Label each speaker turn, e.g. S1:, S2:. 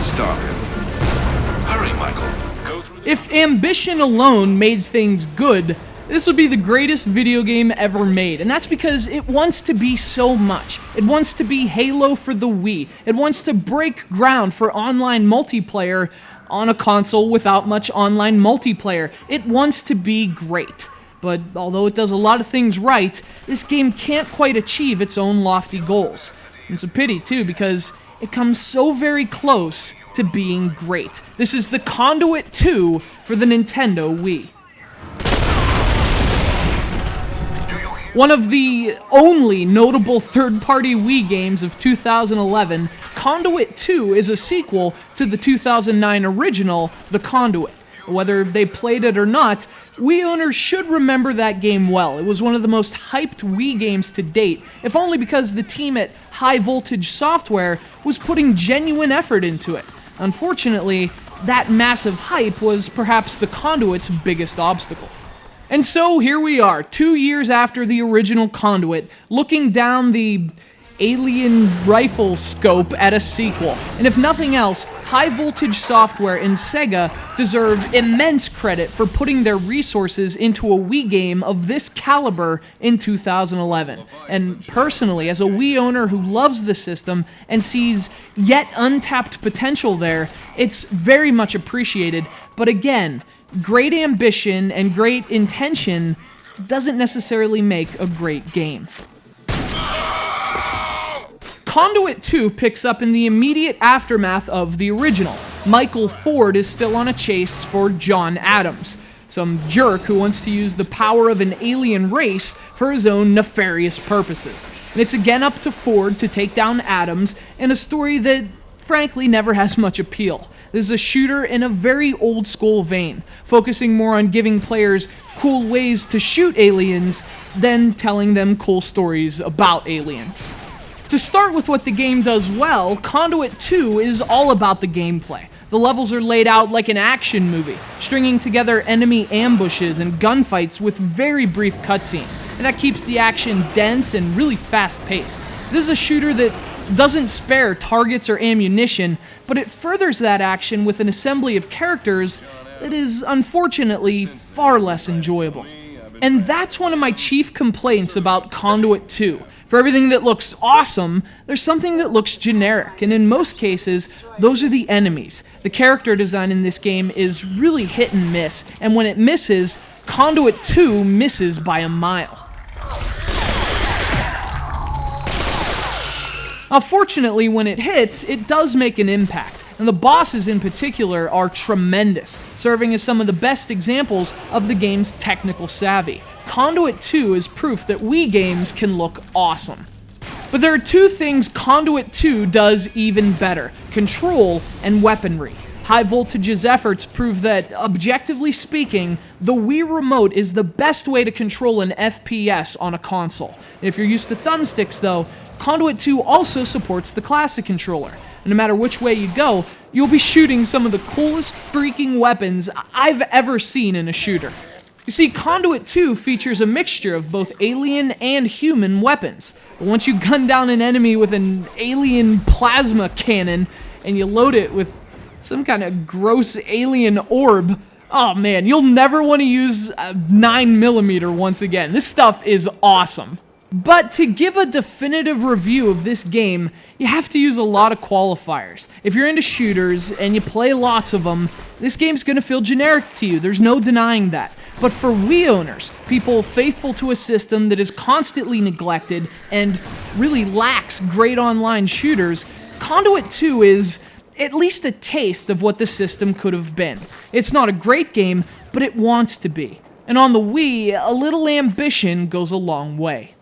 S1: started. Hurry, Michael. Go through the...
S2: If ambition alone made things good, this would be the greatest video game ever made, and that's because it wants to be so much. It wants to be Halo for the Wii. It wants to break ground for online multiplayer on a console without much online multiplayer. It wants to be great. But although it does a lot of things right, this game can't quite achieve its own lofty goals. And it's a pity, too, because it comes so very close to being great. This is the Conduit 2 for the Nintendo Wii. One of the only notable third-party Wii games of 2011, Conduit 2 is a sequel to the 2009 original, The Conduit. Whether they played it or not, Wii owners should remember that game well. It was one of the most hyped Wii games to date, if only because the team at High Voltage Software was putting genuine effort into it. Unfortunately, that massive hype was perhaps the Conduit's biggest obstacle. And so here we are, 2 years after the original Conduit, looking down the alien rifle scope at a sequel. And if nothing else, High Voltage Software and SEGA deserve immense credit for putting their resources into a Wii game of this caliber in 2011. And personally, as a Wii owner who loves the system and sees yet untapped potential there, it's very much appreciated. But again, great ambition and great intention doesn't necessarily make a great game. Conduit 2 picks up in the immediate aftermath of the original. Michael Ford is still on a chase for John Adams, some jerk who wants to use the power of an alien race for his own nefarious purposes. And it's again up to Ford to take down Adams in a story that frankly never has much appeal. This is a shooter in a very old school vein, focusing more on giving players cool ways to shoot aliens than telling them cool stories about aliens. To start with what the game does well, Conduit 2 is all about the gameplay. The levels are laid out like an action movie, stringing together enemy ambushes and gunfights with very brief cutscenes, and that keeps the action dense and really fast-paced. This is a shooter that doesn't spare targets or ammunition, but it furthers that action with an assembly of characters that is, unfortunately, far less enjoyable. And that's one of my chief complaints about Conduit 2. For everything that looks awesome, there's something that looks generic, and in most cases, those are the enemies. The character design in this game is really hit and miss, and when it misses, Conduit 2 misses by a mile. Now, fortunately, when it hits, it does make an impact, and the bosses in particular are tremendous, serving as some of the best examples of the game's technical savvy. Conduit 2 is proof that Wii games can look awesome. But there are two things Conduit 2 does even better: control and weaponry. High Voltage's efforts prove that, objectively speaking, the Wii Remote is the best way to control an FPS on a console. If you're used to thumbsticks, though, Conduit 2 also supports the classic controller. And no matter which way you go, you'll be shooting some of the coolest freaking weapons I've ever seen in a shooter. You see, Conduit 2 features a mixture of both alien and human weapons. But once you gun down an enemy with an alien plasma cannon, and you load it with some kind of gross alien orb, oh man, you'll never want to use a 9mm once again. This stuff is awesome. But to give a definitive review of this game, you have to use a lot of qualifiers. If you're into shooters and you play lots of them, this game's gonna feel generic to you, there's no denying that. But for Wii owners, people faithful to a system that is constantly neglected and really lacks great online shooters, Conduit 2 is at least a taste of what the system could have been. It's not a great game, but it wants to be. And on the Wii, a little ambition goes a long way.